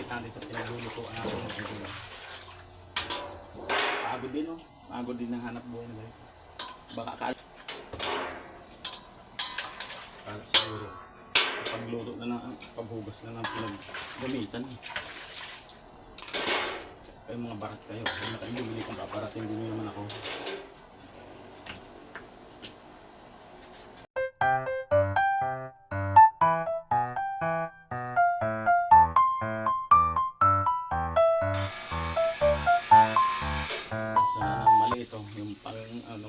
balik natin sa pinaglulutuan natin ng idol. Pagod din oh. Pagod din ang hanap buhay na ganito. Baka kala siguro pagluto na ng paghugas na ng pinaggamitan. Kayo mga barat kayo. Huwag na kayo bumili kung paparating din naman ako. Ito yung pang ano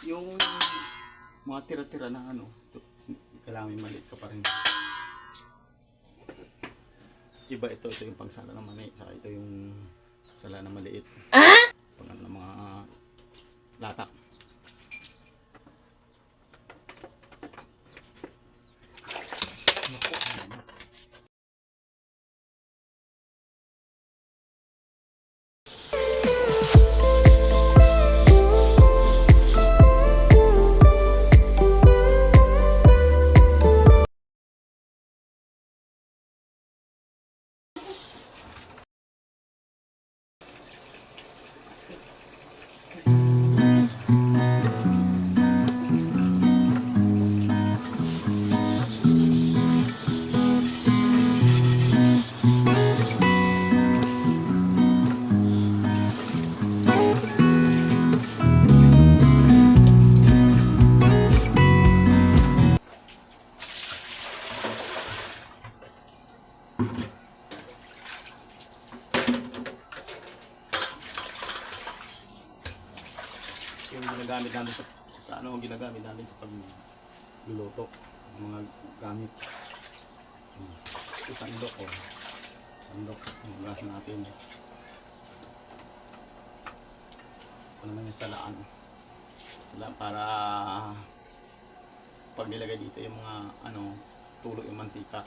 yung mga tira-tira na kailangan maliit ka pa rin. Iba ito yung pangsala ng mani, saka ito yung sala na maliit. Pang ano ng mga lata. Yung ginagamit natin sa ano ginagamit natin sa pagluluto ng mga gamit. Ito sandok oh. Sandok yung gas natin. Ito naman yung salaan. Salaan para pag nilagay dito yung mga ano tulo yung mantika.